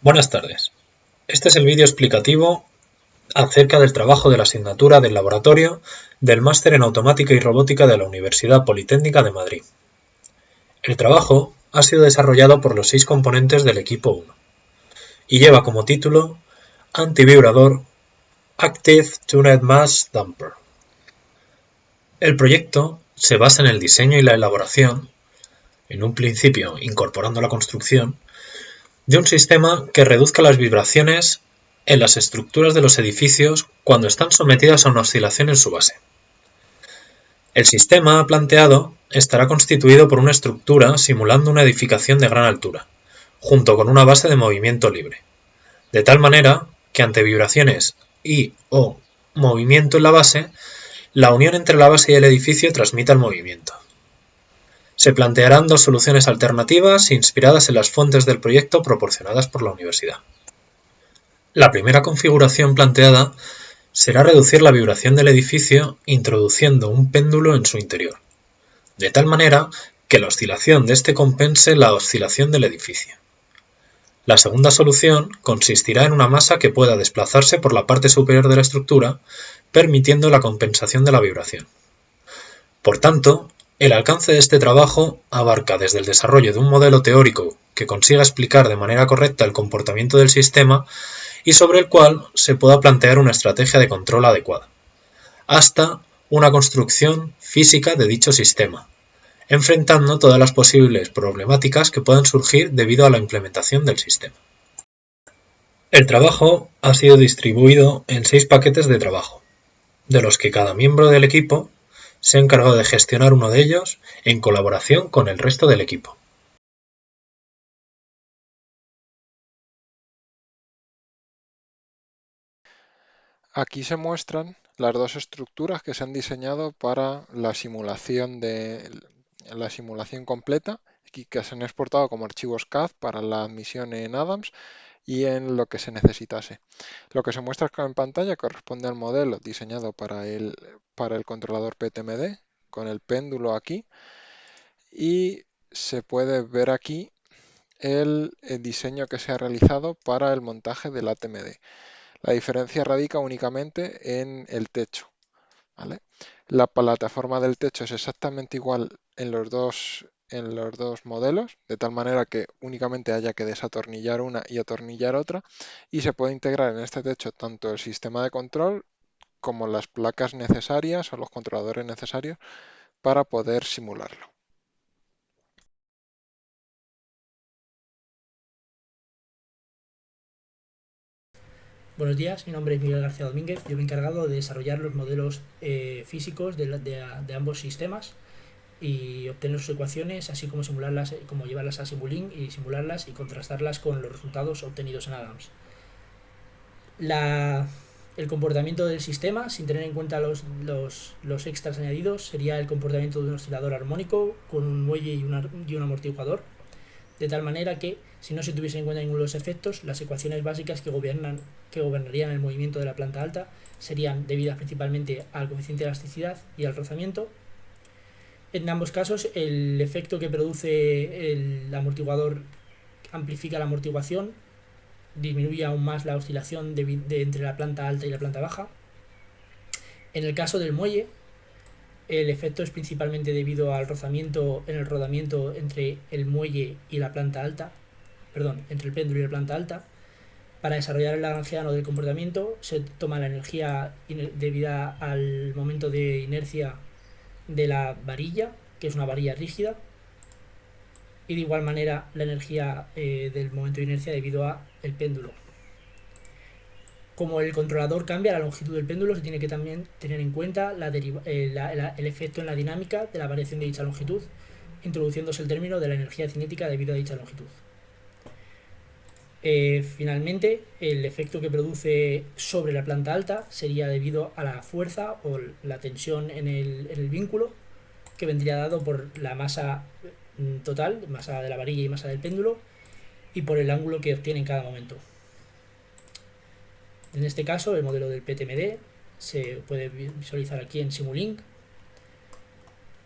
Buenas tardes. Este es el vídeo explicativo acerca del trabajo de la asignatura del laboratorio del Máster en Automática y Robótica de la Universidad Politécnica de Madrid. El trabajo ha sido desarrollado por los 6 componentes del equipo 1 y lleva como título Antivibrador Active Tuned Mass Damper. El proyecto se basa en el diseño y la elaboración, en un principio incorporando la construcción, de un sistema que reduzca las vibraciones en las estructuras de los edificios cuando están sometidas a una oscilación en su base. El sistema planteado estará constituido por una estructura simulando una edificación de gran altura, junto con una base de movimiento libre, de tal manera que ante vibraciones y/o movimiento en la base, la unión entre la base y el edificio transmita el movimiento. Se plantearán 2 soluciones alternativas inspiradas en las fuentes del proyecto proporcionadas por la universidad. La primera configuración planteada será reducir la vibración del edificio introduciendo un péndulo en su interior, de tal manera que la oscilación de este compense la oscilación del edificio. La segunda solución consistirá en una masa que pueda desplazarse por la parte superior de la estructura, permitiendo la compensación de la vibración. Por tanto, el alcance de este trabajo abarca desde el desarrollo de un modelo teórico que consiga explicar de manera correcta el comportamiento del sistema y sobre el cual se pueda plantear una estrategia de control adecuada, hasta una construcción física de dicho sistema, enfrentando todas las posibles problemáticas que puedan surgir debido a la implementación del sistema. El trabajo ha sido distribuido en 6 paquetes de trabajo, de los que cada miembro del equipo se ha encargado de gestionar uno de ellos en colaboración con el resto del equipo. Aquí se muestran las 2 estructuras que se han diseñado para la simulación completa y que se han exportado como archivos CAD para la admisión en Adams y en lo que se necesitase. Lo que se muestra en pantalla corresponde al modelo diseñado para el controlador PTMD con el péndulo aquí, y se puede ver aquí el diseño que se ha realizado para el montaje del ATMD. La diferencia radica únicamente en el techo, ¿vale? La plataforma del techo es exactamente igual en los dos modelos, de tal manera que únicamente haya que desatornillar una y atornillar otra, y se puede integrar en este techo tanto el sistema de control como las placas necesarias o los controladores necesarios para poder simularlo. Buenos días, mi nombre es Miguel García Domínguez. Yo me he encargado de desarrollar los modelos físicos de ambos sistemas y obtener sus ecuaciones, así como simularlas, como llevarlas a Simulink y simularlas y contrastarlas con los resultados obtenidos en Adams. El comportamiento del sistema, sin tener en cuenta los extras añadidos, sería el comportamiento de un oscilador armónico con un muelle y un amortiguador, de tal manera que, si no se tuviesen en cuenta ninguno de los efectos, las ecuaciones básicas que gobernarían el movimiento de la planta alta serían debidas principalmente al coeficiente de elasticidad y al rozamiento. En ambos casos, el efecto que produce el amortiguador amplifica la amortiguación, disminuye aún más la oscilación entre la planta alta y la planta baja. En el caso del muelle, el efecto es principalmente debido al rozamiento en el rodamiento entre el muelle y la planta alta, entre el péndulo y la planta alta. Para desarrollar el lagrangiano del comportamiento se toma la energía debida al momento de inercia de la varilla, que es una varilla rígida, y de igual manera la energía del momento de inercia debido a el péndulo. Como el controlador cambia la longitud del péndulo, se tiene que también tener en cuenta el efecto en la dinámica de la variación de dicha longitud, introduciéndose el término de la energía cinética debido a dicha longitud. Finalmente, el efecto que produce sobre la planta alta sería debido a la fuerza o la tensión en el vínculo, que vendría dado por la masa total, masa de la varilla y masa del péndulo, y por el ángulo que obtiene en cada momento. En este caso, el modelo del PTMD se puede visualizar aquí en Simulink.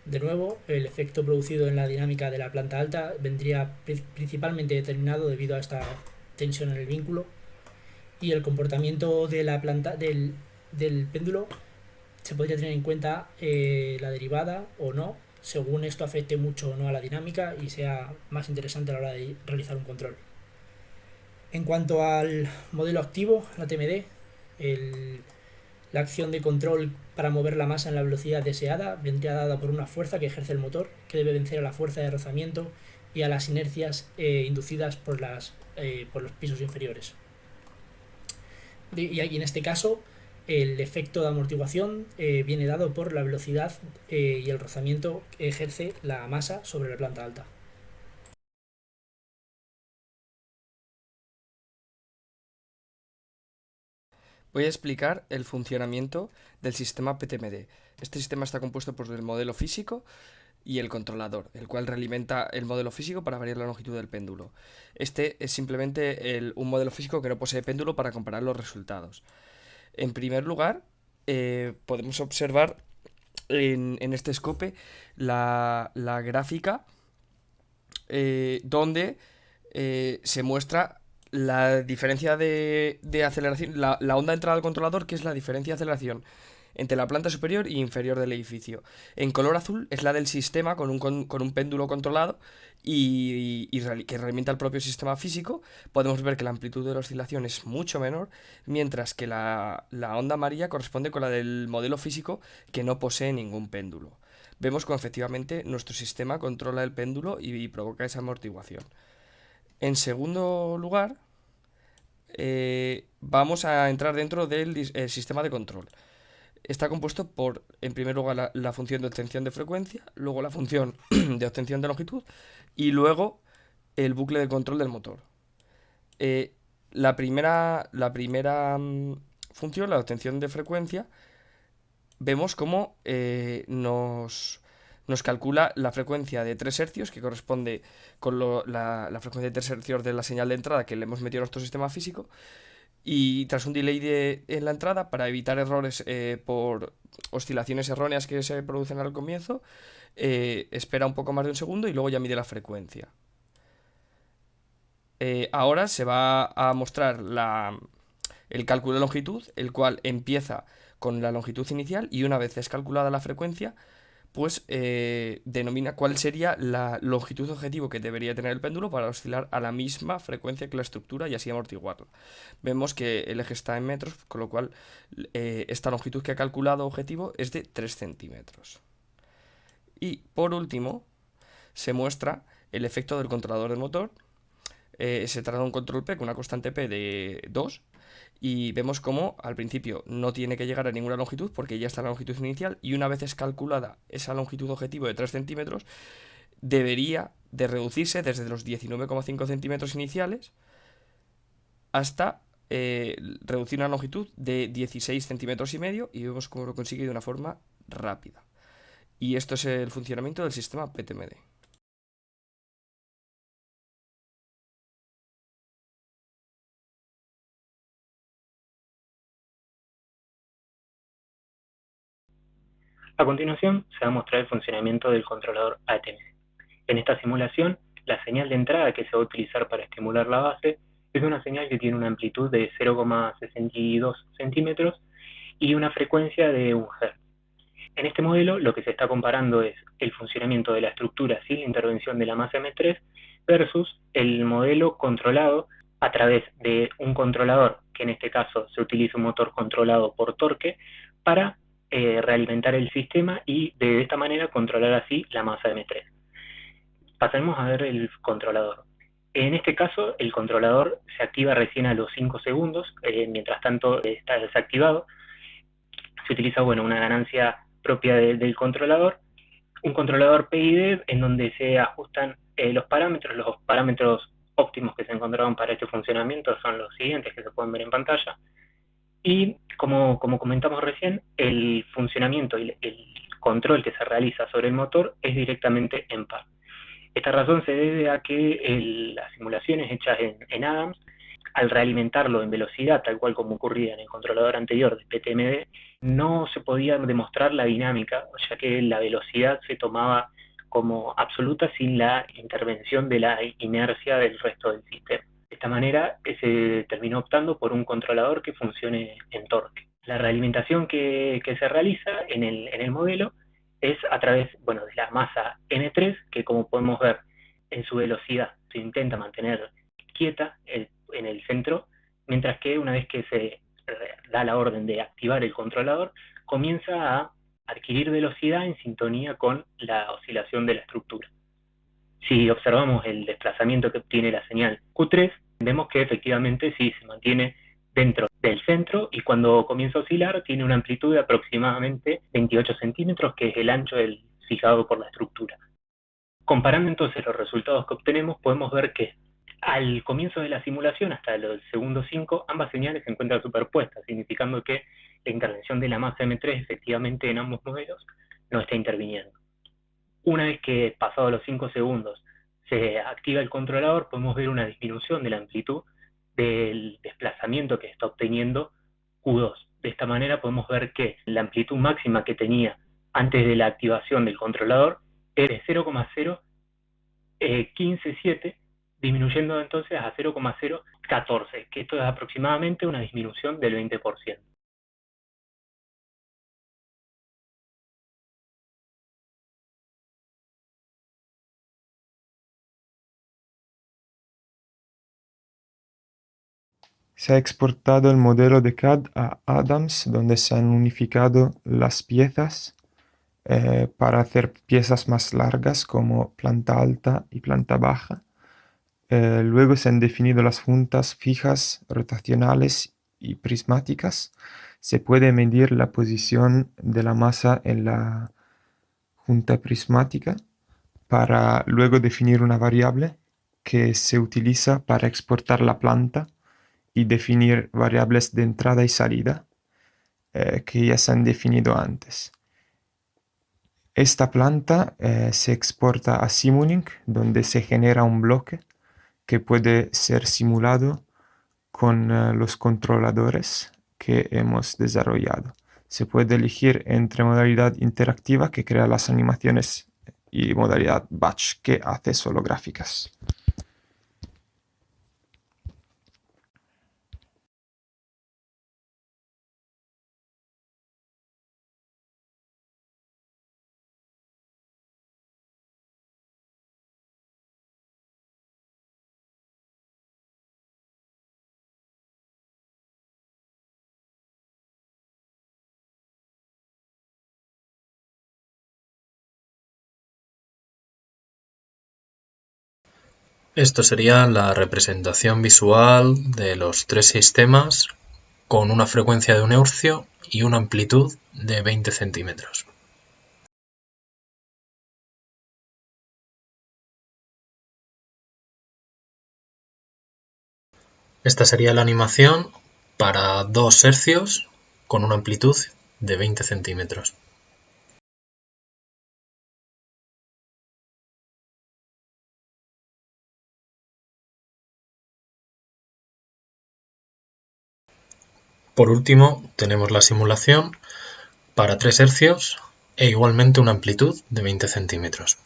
De nuevo, el efecto producido en la dinámica de la planta alta vendría principalmente determinado debido a esta tensión en el vínculo. Y el comportamiento de la planta del péndulo se podría tener en cuenta la derivada o no, según esto afecte mucho o no a la dinámica y sea más interesante a la hora de realizar un control. En cuanto al modelo activo, la TMD, la acción de control para mover la masa en la velocidad deseada vendría dada por una fuerza que ejerce el motor, que debe vencer a la fuerza de rozamiento y a las inercias inducidas por los pisos inferiores. Y en este caso, el efecto de amortiguación viene dado por la velocidad y el rozamiento que ejerce la masa sobre la planta alta. Voy a explicar el funcionamiento del sistema PTMD. Este sistema está compuesto por el modelo físico y el controlador, el cual realimenta el modelo físico para variar la longitud del péndulo. Este es simplemente un modelo físico que no posee péndulo para comparar los resultados. En primer lugar, podemos observar en este escope la gráfica donde se muestra la diferencia de aceleración, la onda de entrada al controlador, que es la diferencia de aceleración entre la planta superior y inferior del edificio. En color azul es la del sistema con un péndulo controlado que realimenta el propio sistema físico. Podemos ver que la amplitud de la oscilación es mucho menor, mientras que la onda amarilla corresponde con la del modelo físico que no posee ningún péndulo. Vemos cómo efectivamente nuestro sistema controla el péndulo y provoca esa amortiguación. En segundo lugar, vamos a entrar dentro del sistema de control. Está compuesto por, en primer lugar, la función de obtención de frecuencia, luego la función de obtención de longitud y luego el bucle de control del motor. La primera función, la obtención de frecuencia, vemos cómo nos calcula la frecuencia de 3 hercios, que corresponde con la frecuencia de 3 hercios de la señal de entrada que le hemos metido a nuestro sistema físico. Y tras un delay en la entrada, para evitar errores por oscilaciones erróneas que se producen al comienzo, espera un poco más de un segundo y luego ya mide la frecuencia. Ahora se va a mostrar el cálculo de longitud, el cual empieza con la longitud inicial y una vez es calculada la frecuencia, pues denomina cuál sería la longitud objetivo que debería tener el péndulo para oscilar a la misma frecuencia que la estructura y así amortiguarla. Vemos que el eje está en metros, con lo cual esta longitud que ha calculado objetivo es de 3 centímetros. Y por último, se muestra el efecto del controlador del motor. Se trata de un control P con una constante P de 2. Y vemos cómo al principio no tiene que llegar a ninguna longitud porque ya está la longitud inicial y una vez es calculada esa longitud objetivo de 3 centímetros debería de reducirse desde los 19,5 centímetros iniciales hasta reducir una longitud de 16 centímetros y medio y vemos cómo lo consigue de una forma rápida. Y esto es el funcionamiento del sistema PTMD. A continuación, se va a mostrar el funcionamiento del controlador ATMD. En esta simulación, la señal de entrada que se va a utilizar para estimular la base es una señal que tiene una amplitud de 0,62 centímetros y una frecuencia de 1 Hz. En este modelo, lo que se está comparando es el funcionamiento de la estructura sin la intervención de la masa M3 versus el modelo controlado a través de un controlador, que en este caso se utiliza un motor controlado por torque, para realimentar el sistema y de esta manera controlar así la masa M3. Pasemos a ver el controlador. En este caso, el controlador se activa recién a los 5 segundos, mientras tanto está desactivado. Se utiliza una ganancia propia del controlador, un controlador PID en donde se ajustan los parámetros óptimos que se encontraron para este funcionamiento son los siguientes que se pueden ver en pantalla. Y como comentamos recién, el funcionamiento y el control que se realiza sobre el motor es directamente en par. Esta razón se debe a que las simulaciones hechas en Adams, al realimentarlo en velocidad, tal cual como ocurría en el controlador anterior de PTMD, no se podía demostrar la dinámica, ya que la velocidad se tomaba como absoluta sin la intervención de la inercia del resto del sistema. De esta manera se terminó optando por un controlador que funcione en torque. La realimentación que se realiza en el modelo es a través de la masa M3, que como podemos ver en su velocidad se intenta mantener quieta en el centro, mientras que una vez que se da la orden de activar el controlador, comienza a adquirir velocidad en sintonía con la oscilación de la estructura. Si observamos el desplazamiento que obtiene la señal Q3, vemos que efectivamente sí se mantiene dentro del centro y cuando comienza a oscilar tiene una amplitud de aproximadamente 28 centímetros, que es el ancho fijado por la estructura. Comparando entonces los resultados que obtenemos, podemos ver que al comienzo de la simulación, hasta los segundos 5, ambas señales se encuentran superpuestas, significando que la intervención de la masa M3 efectivamente en ambos modelos no está interviniendo. Una vez que pasados los 5 segundos se activa el controlador, podemos ver una disminución de la amplitud del desplazamiento que está obteniendo Q2. De esta manera podemos ver que la amplitud máxima que tenía antes de la activación del controlador es de 0,0157, disminuyendo entonces a 0,014, que esto es aproximadamente una disminución del 20%. Se ha exportado el modelo de CAD a Adams, donde se han unificado las piezas para hacer piezas más largas como planta alta y planta baja. Luego se han definido las juntas fijas, rotacionales y prismáticas. Se puede medir la posición de la masa en la junta prismática para luego definir una variable que se utiliza para exportar la planta y definir variables de entrada y salida que ya se han definido antes. Esta planta se exporta a Simulink, donde se genera un bloque que puede ser simulado con los controladores que hemos desarrollado. Se puede elegir entre modalidad interactiva, que crea las animaciones, y modalidad batch, que hace solo gráficas. Esto sería la representación visual de los tres sistemas con una frecuencia de 1 Hz y una amplitud de 20 centímetros. Esta sería la animación para 2 Hz con una amplitud de 20 centímetros. Por último, tenemos la simulación para 3 Hz e igualmente una amplitud de 20 centímetros.